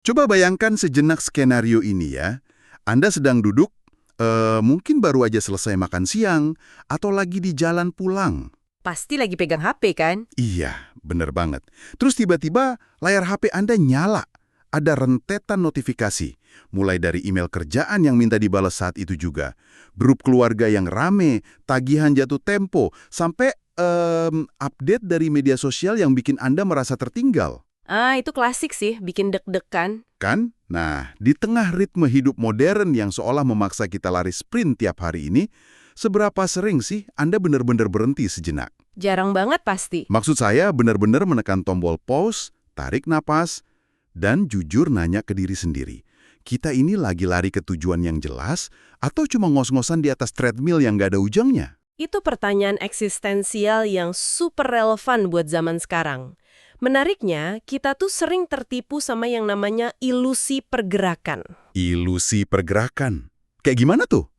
Coba bayangkan sejenak skenario ini ya. Anda sedang duduk, mungkin baru aja selesai makan siang, atau lagi di jalan pulang. Pasti lagi pegang HP kan? Iya, bener banget. Terus tiba-tiba layar HP Anda nyala. Ada rentetan notifikasi, mulai dari email kerjaan yang minta dibalas saat itu juga, grup keluarga yang rame, tagihan jatuh tempo, sampai update dari media sosial yang bikin Anda merasa tertinggal. Itu klasik sih, bikin deg-degan. Kan? Nah, di tengah ritme hidup modern yang seolah memaksa kita lari sprint tiap hari ini, seberapa sering sih Anda benar-benar berhenti sejenak? Jarang banget pasti. Maksud saya benar-benar menekan tombol pause, tarik napas, dan jujur nanya ke diri sendiri. Kita ini lagi lari ke tujuan yang jelas atau cuma ngos-ngosan di atas treadmill yang nggak ada ujungnya? Itu pertanyaan eksistensial yang super relevan buat zaman sekarang. Menariknya, kita tuh sering tertipu sama yang namanya ilusi pergerakan. Ilusi pergerakan. Kayak gimana tuh?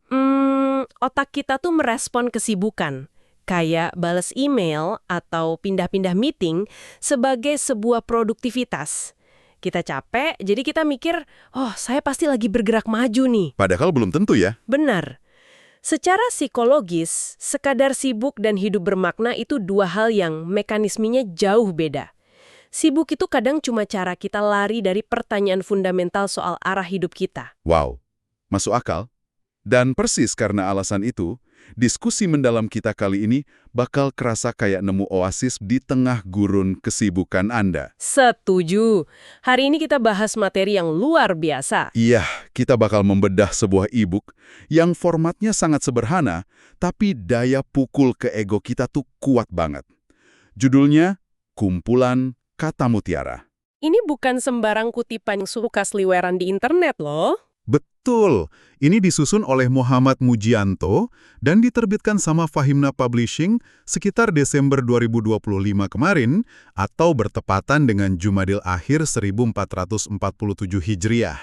Otak kita tuh merespon kesibukan, kayak bales email atau pindah-pindah meeting sebagai sebuah produktivitas. Kita capek, jadi kita mikir, oh saya pasti lagi bergerak maju nih. Padahal belum tentu ya. Benar. Secara psikologis, sekadar sibuk dan hidup bermakna itu dua hal yang mekanismenya jauh beda. Sibuk itu kadang cuma cara kita lari dari pertanyaan fundamental soal arah hidup kita. Wow, masuk akal. Dan persis karena alasan itu, diskusi mendalam kita kali ini bakal kerasa kayak nemu oasis di tengah gurun kesibukan Anda. Setuju. Hari ini kita bahas materi yang luar biasa. Iya, kita bakal membedah sebuah e-book yang formatnya sangat sederhana, tapi daya pukul ke ego kita tuh kuat banget. Judulnya, Kumpulan Kata Mutiara. Ini bukan sembarang kutipan yang suka seliweran di internet loh. Betul, ini disusun oleh Muhammad Mujianto dan diterbitkan sama Fahimna Publishing sekitar Desember 2025 kemarin atau bertepatan dengan Jumadil Akhir 1447 Hijriah.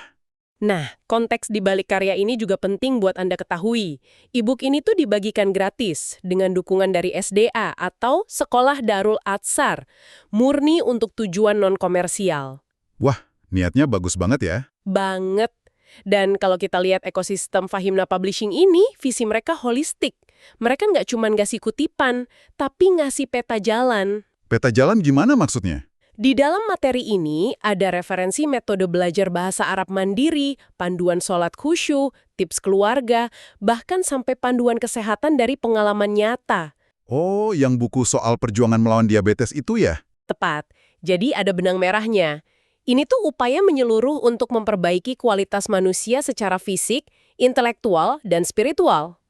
Nah, konteks di balik karya ini juga penting buat Anda ketahui. E-book ini tuh dibagikan gratis dengan dukungan dari SDA atau Sekolah Darul Atsar, murni untuk tujuan non-komersial. Wah, niatnya bagus banget ya. Banget. Dan kalau kita lihat ekosistem Fahimna Publishing ini, visi mereka holistik. Mereka nggak cuma ngasih kutipan, tapi ngasih peta jalan. Peta jalan gimana maksudnya? Di dalam materi ini ada referensi metode belajar bahasa Arab mandiri, panduan sholat khusyuk, tips keluarga, bahkan sampai panduan kesehatan dari pengalaman nyata. Oh, yang buku soal perjuangan melawan diabetes itu ya? Tepat. Jadi ada benang merahnya. Ini tuh upaya menyeluruh untuk memperbaiki kualitas manusia secara fisik, intelektual, dan spiritual.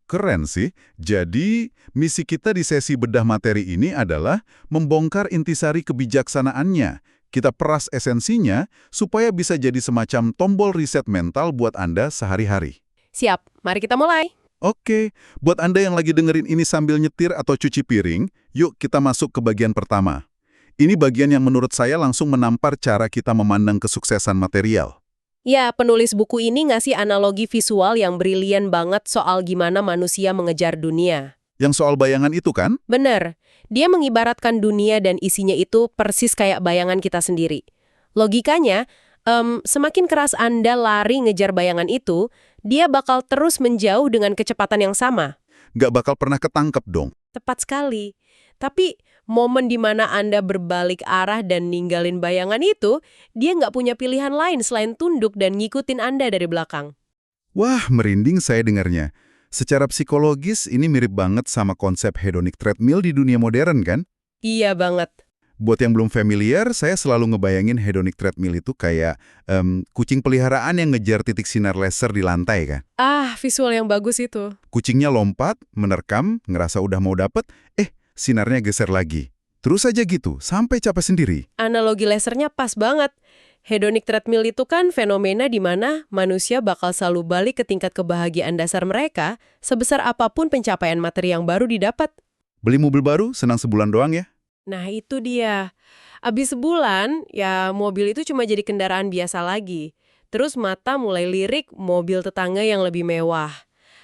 Keren sih. Jadi, misi kita di sesi bedah materi ini adalah membongkar intisari kebijaksanaannya. Kita peras esensinya supaya bisa jadi semacam tombol riset mental buat Anda sehari-hari. Siap, mari kita mulai. Oke, buat Anda yang lagi dengerin ini sambil nyetir atau cuci piring, yuk kita masuk ke bagian pertama. Ini bagian yang menurut saya langsung menampar cara kita memandang kesuksesan material. Ya, penulis buku ini ngasih analogi visual yang brilian banget soal gimana manusia mengejar dunia. Yang soal bayangan itu kan? Bener, dia mengibaratkan dunia dan isinya itu persis kayak bayangan kita sendiri. Logikanya, semakin keras Anda lari ngejar bayangan itu, dia bakal terus menjauh dengan kecepatan yang sama. Nggak bakal pernah ketangkep dong. Tepat sekali. Tapi momen di mana Anda berbalik arah dan ninggalin bayangan itu, dia nggak punya pilihan lain selain tunduk dan ngikutin Anda dari belakang. Wah, merinding saya dengarnya. Secara psikologis, ini mirip banget sama konsep hedonic treadmill di dunia modern kan? Iya banget. Buat yang belum familiar, saya selalu ngebayangin hedonic treadmill itu kayak kucing peliharaan yang ngejar titik sinar laser di lantai kan? Visual yang bagus itu. Kucingnya lompat, menerkam, ngerasa udah mau dapet, sinarnya geser lagi. Terus aja gitu, sampai capek sendiri. Analogi lasernya pas banget. Hedonic treadmill itu kan fenomena di mana manusia bakal selalu balik ke tingkat kebahagiaan dasar mereka sebesar apapun pencapaian materi yang baru didapat. Beli mobil baru, senang sebulan doang ya? Nah itu dia. Abis sebulan, ya mobil itu cuma jadi kendaraan biasa lagi. Terus mata mulai lirik mobil tetangga yang lebih mewah.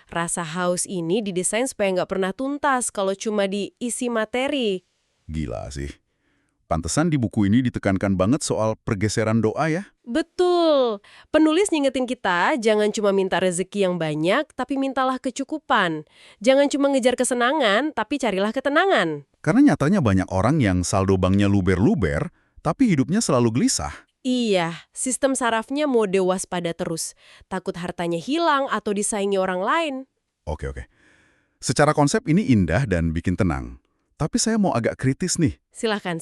Rasa haus ini didesain supaya nggak pernah tuntas kalau cuma diisi materi. Gila sih. Pantesan di buku ini ditekankan banget soal pergeseran doa ya. Betul. Penulis ngingetin kita jangan cuma minta rezeki yang banyak, tapi mintalah kecukupan. Jangan cuma ngejar kesenangan, tapi carilah ketenangan. Karena nyatanya banyak orang yang saldo banknya luber-luber, tapi hidupnya selalu gelisah. Iya, sistem sarafnya mode waspada terus. Takut hartanya hilang atau disaingi orang lain. Oke. Secara konsep ini indah dan bikin tenang. Tapi saya mau agak kritis nih. Silahkan.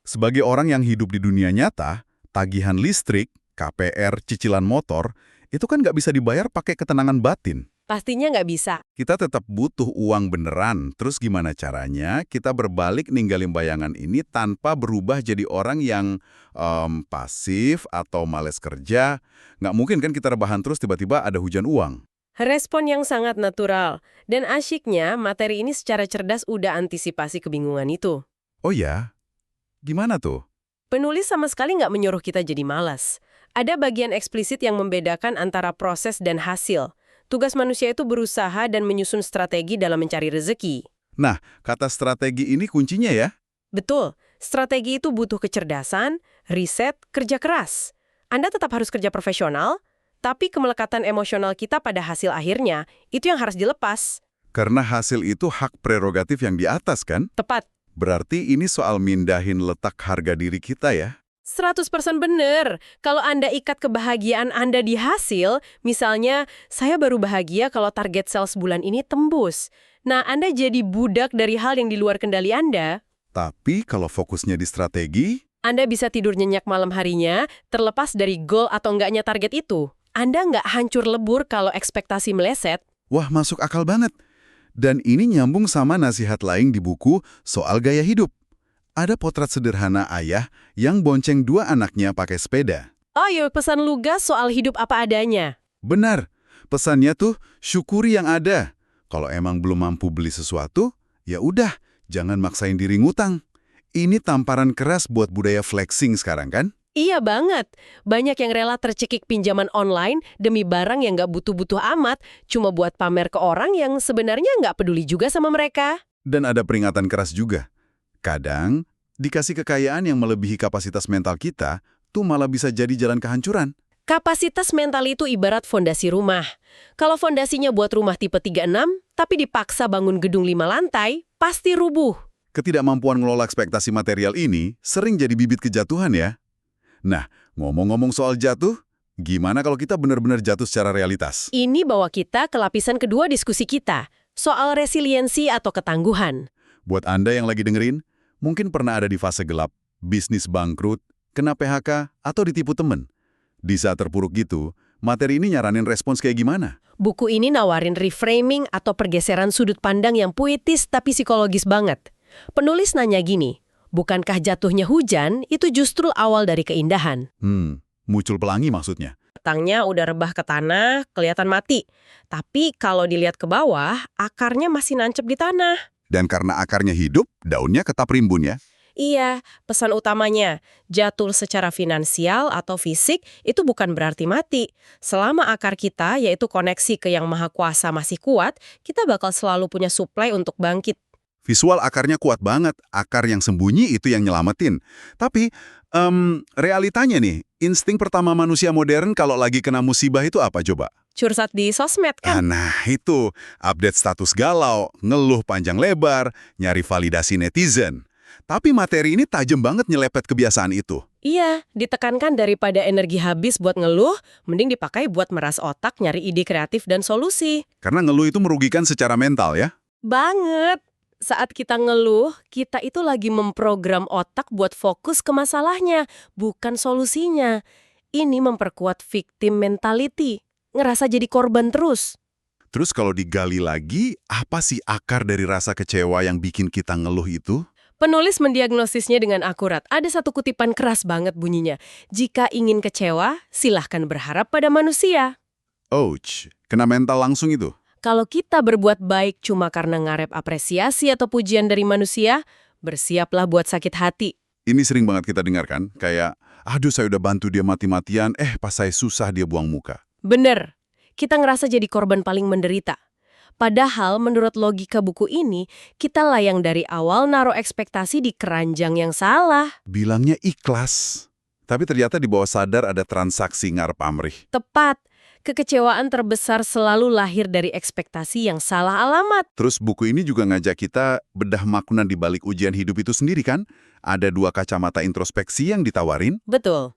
Sebagai orang yang hidup di dunia nyata, tagihan listrik, KPR, cicilan motor, itu kan nggak bisa dibayar pakai ketenangan batin. Pastinya nggak bisa. Kita tetap butuh uang beneran. Terus gimana caranya kita berbalik ninggalin bayangan ini tanpa berubah jadi orang yang pasif atau males kerja? Nggak mungkin kan kita rebahan terus tiba-tiba ada hujan uang. Respon yang sangat natural. Dan asyiknya, materi ini secara cerdas udah antisipasi kebingungan itu. Oh ya? Gimana tuh? Penulis sama sekali nggak menyuruh kita jadi malas. Ada bagian eksplisit yang membedakan antara proses dan hasil. Tugas manusia itu berusaha dan menyusun strategi dalam mencari rezeki. Nah, kata strategi ini kuncinya ya? Betul, strategi itu butuh kecerdasan, riset, kerja keras. Anda tetap harus kerja profesional, tapi kemelekatan emosional kita pada hasil akhirnya, itu yang harus dilepas. Karena hasil itu hak prerogatif yang di atas kan? Tepat. Berarti ini soal mindahin letak harga diri kita ya? 100% bener. Kalau Anda ikat kebahagiaan Anda di hasil, misalnya, saya baru bahagia kalau target sales bulan ini tembus. Nah, Anda jadi budak dari hal yang di luar kendali Anda. Tapi kalau fokusnya di strategi, Anda bisa tidur nyenyak malam harinya, terlepas dari goal atau enggaknya target itu. Anda nggak hancur lebur kalau ekspektasi meleset. wah masuk akal banget. Dan ini nyambung sama nasihat lain di buku soal gaya hidup. Ada potret sederhana ayah yang bonceng 2 anaknya pakai sepeda. Oh iya, pesan lugas soal hidup apa adanya. Benar, pesannya tuh syukuri yang ada. Kalau emang belum mampu beli sesuatu, ya udah, jangan maksain diri ngutang. Ini tamparan keras buat budaya flexing sekarang kan? Iya banget. Banyak yang rela tercekik pinjaman online demi barang yang nggak butuh-butuh amat, cuma buat pamer ke orang yang sebenarnya nggak peduli juga sama mereka. Dan ada peringatan keras juga. Kadang, dikasih kekayaan yang melebihi kapasitas mental kita, tuh malah bisa jadi jalan kehancuran. Kapasitas mental itu ibarat fondasi rumah. Kalau fondasinya buat rumah tipe 36, tapi dipaksa bangun gedung 5 lantai, pasti rubuh. Ketidakmampuan ngelola ekspektasi material ini sering jadi bibit kejatuhan ya. Nah, ngomong-ngomong soal jatuh, gimana kalau kita benar-benar jatuh secara realitas? Ini bawa kita ke lapisan kedua diskusi kita, soal resiliensi atau ketangguhan. Buat Anda yang lagi dengerin, mungkin pernah ada di fase gelap, bisnis bangkrut, kena PHK, atau ditipu temen. Di saat terpuruk gitu, materi ini nyaranin respons kayak gimana? Buku ini nawarin reframing atau pergeseran sudut pandang yang puitis tapi psikologis banget. Penulis nanya gini, bukankah jatuhnya hujan itu justru awal dari keindahan? Muncul pelangi maksudnya. Batangnya udah rebah ke tanah, kelihatan mati. Tapi kalau dilihat ke bawah, akarnya masih nancep di tanah. Dan karena akarnya hidup, daunnya tetap rimbun ya. Iya, pesan utamanya, jatuh secara finansial atau fisik itu bukan berarti mati. Selama akar kita, yaitu koneksi ke Yang Maha Kuasa masih kuat, kita bakal selalu punya suplai untuk bangkit. Visual akarnya kuat banget, akar yang sembunyi itu yang nyelamatin. Tapi, realitanya nih, insting pertama manusia modern kalau lagi kena musibah itu apa coba? Cursat di sosmed kan? Nah itu, update status galau, ngeluh panjang lebar, nyari validasi netizen. Tapi materi ini tajam banget nyelepet kebiasaan itu. Iya, ditekankan daripada energi habis buat ngeluh, mending dipakai buat meras otak nyari ide kreatif dan solusi. Karena ngeluh itu merugikan secara mental ya. Banget! Saat kita ngeluh, kita itu lagi memprogram otak buat fokus ke masalahnya, bukan solusinya. Ini memperkuat victim mentality. Ngerasa jadi korban terus. Terus kalau digali lagi, apa sih akar dari rasa kecewa yang bikin kita ngeluh itu? Penulis mendiagnosisnya dengan akurat. Ada satu kutipan keras banget bunyinya. Jika ingin kecewa, silahkan berharap pada manusia. Ouch, kena mental langsung itu. Kalau kita berbuat baik cuma karena ngarep apresiasi atau pujian dari manusia, bersiaplah buat sakit hati. Ini sering banget kita dengarkan, kayak, aduh saya udah bantu dia mati-matian, pas saya susah dia buang muka. Bener, kita ngerasa jadi korban paling menderita. Padahal menurut logika buku ini, kita lah yang dari awal naruh ekspektasi di keranjang yang salah. Bilangnya ikhlas. Tapi ternyata di bawah sadar ada transaksi ngarep amrih. Tepat. Kekecewaan terbesar selalu lahir dari ekspektasi yang salah alamat. Terus buku ini juga ngajak kita bedah makna di balik ujian hidup itu sendiri kan? Ada 2 kacamata introspeksi yang ditawarin. Betul.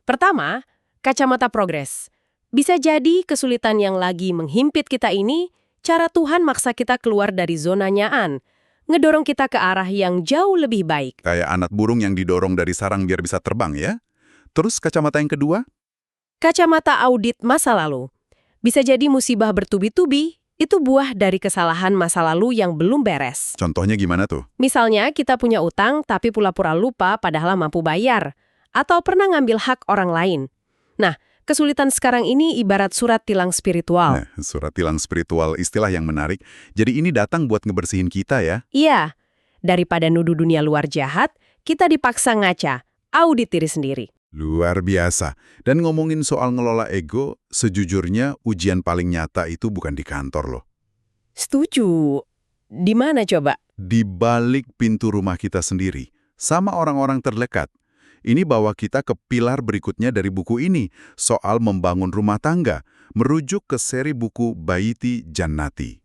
Pertama, kacamata progres. Bisa jadi kesulitan yang lagi menghimpit kita ini, cara Tuhan maksa kita keluar dari zona nyaan, ngedorong kita ke arah yang jauh lebih baik. Kayak anak burung yang didorong dari sarang biar bisa terbang ya. Terus kacamata yang kedua? Kacamata audit masa lalu. Bisa jadi musibah bertubi-tubi, itu buah dari kesalahan masa lalu yang belum beres. Contohnya gimana tuh? Misalnya kita punya utang tapi pura-pura lupa padahal mampu bayar. Atau pernah ngambil hak orang lain. Nah, kesulitan sekarang ini ibarat surat tilang spiritual. Nah, surat tilang spiritual, istilah yang menarik. Jadi ini datang buat ngebersihin kita ya? Iya, daripada nuduh dunia luar jahat, kita dipaksa ngaca, audit diri sendiri. Luar biasa. Dan ngomongin soal ngelola ego, sejujurnya ujian paling nyata itu bukan di kantor loh. Setuju. Di mana coba? Di balik pintu rumah kita sendiri, sama orang-orang terdekat. Ini bawa kita ke pilar berikutnya dari buku ini, soal membangun rumah tangga, merujuk ke seri buku Baiti Jannati.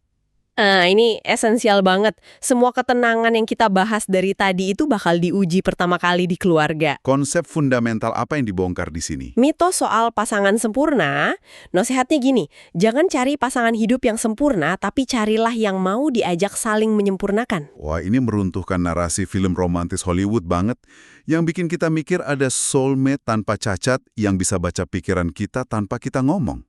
Ini esensial banget. Semua ketenangan yang kita bahas dari tadi itu bakal diuji pertama kali di keluarga. Konsep fundamental apa yang dibongkar di sini? Mitos soal pasangan sempurna, nasihatnya gini, jangan cari pasangan hidup yang sempurna, tapi carilah yang mau diajak saling menyempurnakan. Wah, ini meruntuhkan narasi film romantis Hollywood banget, yang bikin kita mikir ada soulmate tanpa cacat yang bisa baca pikiran kita tanpa kita ngomong.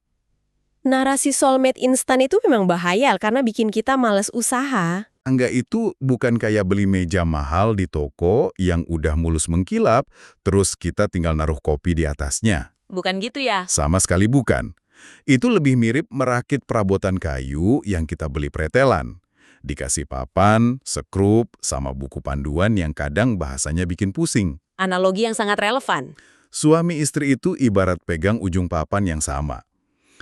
Narasi soulmate instan itu memang bahaya karena bikin kita males usaha. Enggak, itu bukan kayak beli meja mahal di toko yang udah mulus mengkilap, terus kita tinggal naruh kopi di atasnya. Bukan gitu ya? Sama sekali bukan. Itu lebih mirip merakit perabotan kayu yang kita beli pretelan. Dikasih papan, sekrup, sama buku panduan yang kadang bahasanya bikin pusing. Analogi yang sangat relevan. Suami istri itu ibarat pegang ujung papan yang sama.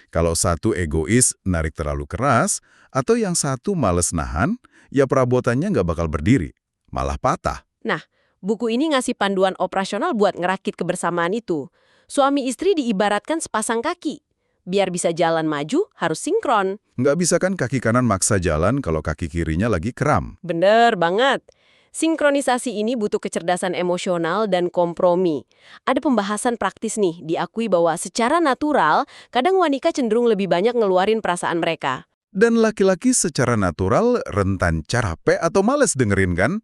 Kalau satu egois, narik terlalu keras, atau yang satu males nahan, ya perabotannya nggak bakal berdiri, malah patah. Nah, buku ini ngasih panduan operasional buat ngerakit kebersamaan itu. Suami istri diibaratkan sepasang kaki. Biar bisa jalan maju, harus sinkron. Nggak bisa kan kaki kanan maksa jalan kalau kaki kirinya lagi kram. Bener banget. Sinkronisasi ini butuh kecerdasan emosional dan kompromi. Ada pembahasan praktis nih, diakui bahwa secara natural, kadang wanita cenderung lebih banyak ngeluarin perasaan mereka. Dan laki-laki secara natural rentan capek atau males dengerin kan?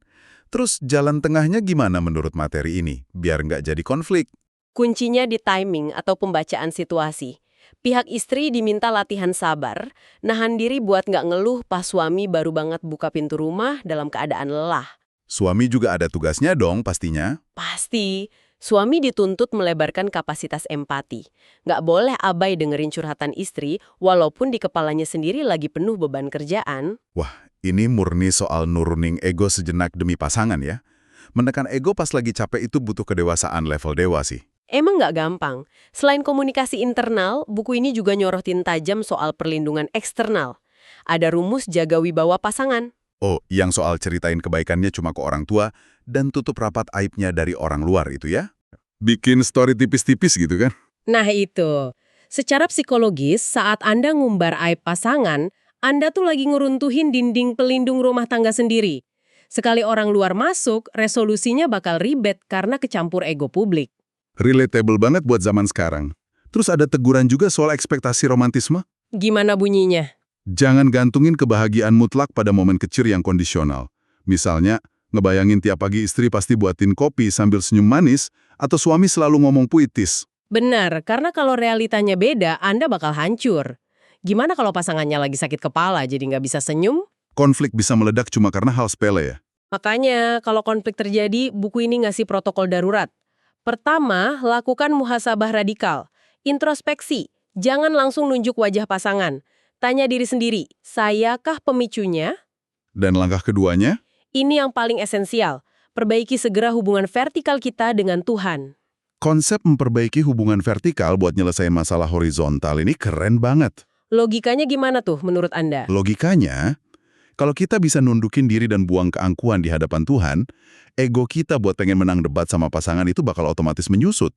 Terus jalan tengahnya gimana menurut materi ini, biar nggak jadi konflik? Kuncinya di timing atau pembacaan situasi. Pihak istri diminta latihan sabar, nahan diri buat nggak ngeluh pas suami baru banget buka pintu rumah dalam keadaan lelah. Suami juga ada tugasnya dong pastinya. Pasti, suami dituntut melebarkan kapasitas empati. Nggak boleh abai dengerin curhatan istri, walaupun di kepalanya sendiri lagi penuh beban kerjaan. Wah, ini murni soal nuruning ego sejenak demi pasangan ya. Menekan ego pas lagi capek itu butuh kedewasaan level dewa sih. Emang nggak gampang. Selain komunikasi internal, buku ini juga nyorotin tajam soal perlindungan eksternal. Ada rumus jaga wibawa pasangan. Oh, yang soal ceritain kebaikannya cuma ke orang tua dan tutup rapat aibnya dari orang luar itu ya? Bikin story tipis-tipis gitu kan? Nah itu, secara psikologis saat Anda ngumbar aib pasangan, Anda tuh lagi ngeruntuhin dinding pelindung rumah tangga sendiri. Sekali orang luar masuk, resolusinya bakal ribet karena kecampur ego publik. Relatable banget buat zaman sekarang. Terus ada teguran juga soal ekspektasi romantisme. Gimana bunyinya? Jangan gantungin kebahagiaan mutlak pada momen kecil yang kondisional. Misalnya, ngebayangin tiap pagi istri pasti buatin kopi sambil senyum manis, atau suami selalu ngomong puitis. Benar, karena kalau realitanya beda, Anda bakal hancur. Gimana kalau pasangannya lagi sakit kepala jadi nggak bisa senyum? Konflik bisa meledak cuma karena hal sepele ya. Makanya, kalau konflik terjadi, buku ini ngasih protokol darurat. Pertama, lakukan muhasabah radikal. Introspeksi, jangan langsung nunjuk wajah pasangan. Tanya diri sendiri, sayakah pemicunya? Dan langkah keduanya? Ini yang paling esensial. Perbaiki segera hubungan vertikal kita dengan Tuhan. Konsep memperbaiki hubungan vertikal buat nyelesain masalah horizontal ini keren banget. Logikanya gimana tuh menurut Anda? Logikanya, kalau kita bisa nundukin diri dan buang keangkuhan di hadapan Tuhan, ego kita buat pengen menang debat sama pasangan itu bakal otomatis menyusut.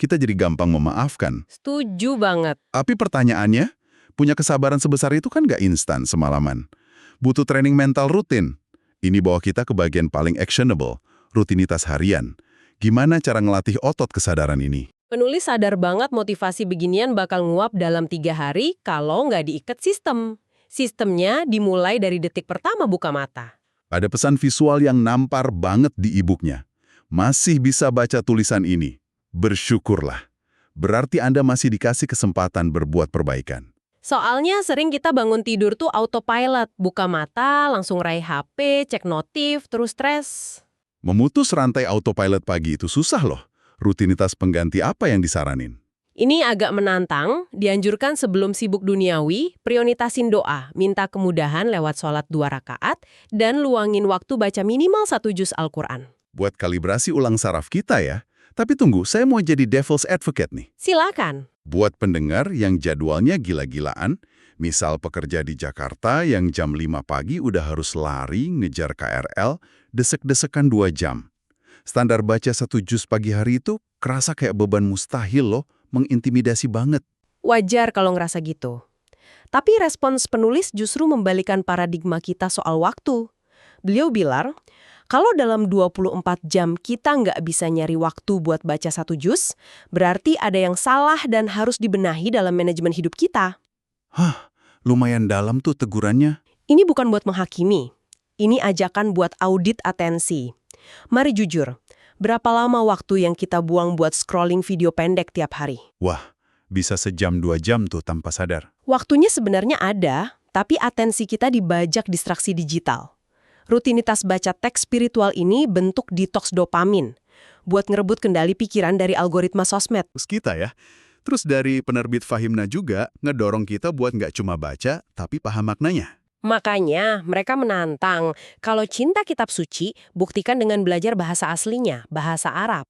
Kita jadi gampang memaafkan. Setuju banget. Tapi pertanyaannya, punya kesabaran sebesar itu kan nggak instan semalaman. Butuh training mental rutin. Ini bawa kita ke bagian paling actionable, rutinitas harian. Gimana cara ngelatih otot kesadaran ini? Penulis sadar banget motivasi beginian bakal nguap dalam 3 hari kalau nggak diikat sistem. Sistemnya dimulai dari detik pertama buka mata. Ada pesan visual yang nampar banget di e-booknya. Masih bisa baca tulisan ini. Bersyukurlah. Berarti Anda masih dikasih kesempatan berbuat perbaikan. Soalnya sering kita bangun tidur tuh autopilot. Buka mata, langsung raih HP, cek notif, terus stres. Memutus rantai autopilot pagi itu susah loh. Rutinitas pengganti apa yang disaranin? Ini agak menantang, dianjurkan sebelum sibuk duniawi, prioritasin doa, minta kemudahan lewat sholat 2 rakaat, dan luangin waktu baca minimal 1 juz Al-Quran. Buat kalibrasi ulang saraf kita ya. Tapi tunggu, saya mau jadi devil's advocate nih. Silakan. Buat pendengar yang jadwalnya gila-gilaan, misal pekerja di Jakarta yang jam 5 pagi udah harus lari ngejar KRL, desek-desekan 2 jam. Standar baca 1 juz pagi hari itu kerasa kayak beban mustahil loh, mengintimidasi banget. Wajar kalau ngerasa gitu. Tapi respons penulis justru membalikan paradigma kita soal waktu. Beliau bilang, kalau dalam 24 jam kita nggak bisa nyari waktu buat baca 1 juz, berarti ada yang salah dan harus dibenahi dalam manajemen hidup kita. Hah, lumayan dalam tuh tegurannya. Ini bukan buat menghakimi. Ini ajakan buat audit atensi. Mari jujur, berapa lama waktu yang kita buang buat scrolling video pendek tiap hari? Wah, bisa sejam 2 jam tuh tanpa sadar. Waktunya sebenarnya ada, tapi atensi kita dibajak distraksi digital. Rutinitas baca teks spiritual ini bentuk detoks dopamin, buat ngerebut kendali pikiran dari algoritma sosmed. Terus kita ya. Terus dari penerbit Fahimna juga ngedorong kita buat nggak cuma baca, tapi paham maknanya. Makanya mereka menantang, kalau cinta kitab suci, buktikan dengan belajar bahasa aslinya, bahasa Arab.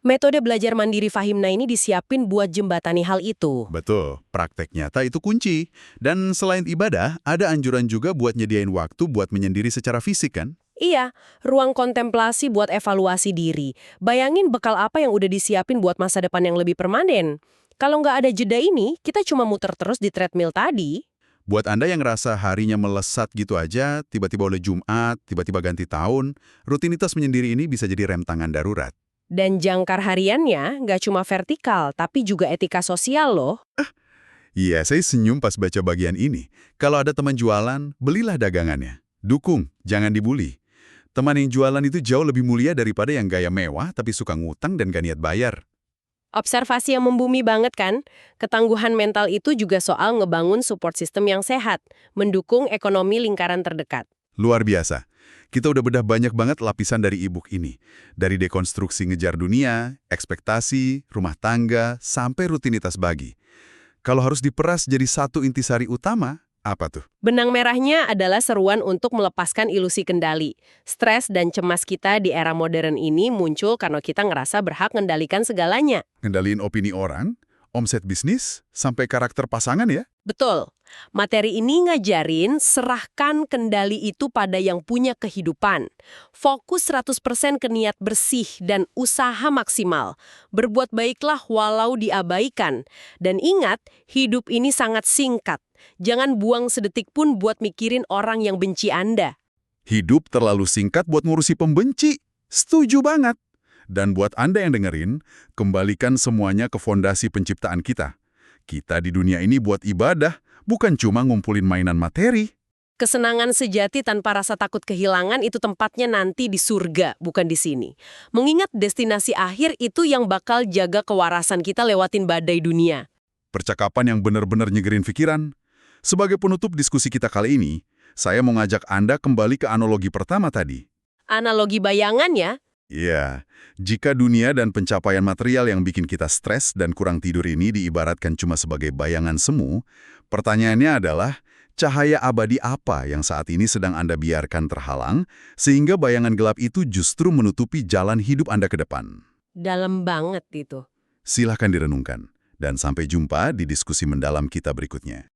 Metode belajar mandiri Fahimna ini disiapin buat jembatani hal itu. Betul, praktek nyata itu kunci. Dan selain ibadah, ada anjuran juga buat nyediain waktu buat menyendiri secara fisik kan? Iya, ruang kontemplasi buat evaluasi diri. Bayangin bekal apa yang udah disiapin buat masa depan yang lebih permanen. Kalau nggak ada jeda ini, kita cuma muter terus di treadmill tadi. Buat Anda yang ngerasa harinya melesat gitu aja, tiba-tiba udah Jumat, tiba-tiba ganti tahun, rutinitas menyendiri ini bisa jadi rem tangan darurat. Dan jangkar hariannya nggak cuma vertikal, tapi juga etika sosial loh. Iya, saya senyum pas baca bagian ini. Kalau ada teman jualan, belilah dagangannya. Dukung, jangan dibully. Teman yang jualan itu jauh lebih mulia daripada yang gaya mewah tapi suka ngutang dan gak niat bayar. Observasi yang membumi banget kan? Ketangguhan mental itu juga soal ngebangun support system yang sehat, mendukung ekonomi lingkaran terdekat. Luar biasa. Kita udah bedah banyak banget lapisan dari e-book ini. Dari dekonstruksi ngejar dunia, ekspektasi, rumah tangga, sampai rutinitas bagi. Kalau harus diperas jadi satu intisari utama, apa tuh? Benang merahnya adalah seruan untuk melepaskan ilusi kendali. Stres dan cemas kita di era modern ini muncul karena kita ngerasa berhak mengendalikan segalanya. Ngendaliin opini orang, omset bisnis, sampai karakter pasangan ya? Betul. Materi ini ngajarin serahkan kendali itu pada yang punya kehidupan. Fokus 100% ke niat bersih dan usaha maksimal. Berbuat baiklah walau diabaikan. Dan ingat, hidup ini sangat singkat. Jangan buang sedetik pun buat mikirin orang yang benci Anda. Hidup terlalu singkat buat ngurusi pembenci. Setuju banget. Dan buat Anda yang dengerin, kembalikan semuanya ke fondasi penciptaan kita. Kita di dunia ini buat ibadah, bukan cuma ngumpulin mainan materi. Kesenangan sejati tanpa rasa takut kehilangan itu tempatnya nanti di surga, bukan di sini. Mengingat destinasi akhir itu yang bakal jaga kewarasan kita lewatin badai dunia. Percakapan yang benar-benar nyegerin pikiran. Sebagai penutup diskusi kita kali ini, saya mau ngajak Anda kembali ke analogi pertama tadi. Analogi bayangan ya? Iya, jika dunia dan pencapaian material yang bikin kita stres dan kurang tidur ini diibaratkan cuma sebagai bayangan semu, pertanyaannya adalah, cahaya abadi apa yang saat ini sedang Anda biarkan terhalang, sehingga bayangan gelap itu justru menutupi jalan hidup Anda ke depan? Dalam banget itu. Silahkan direnungkan, dan sampai jumpa di diskusi mendalam kita berikutnya.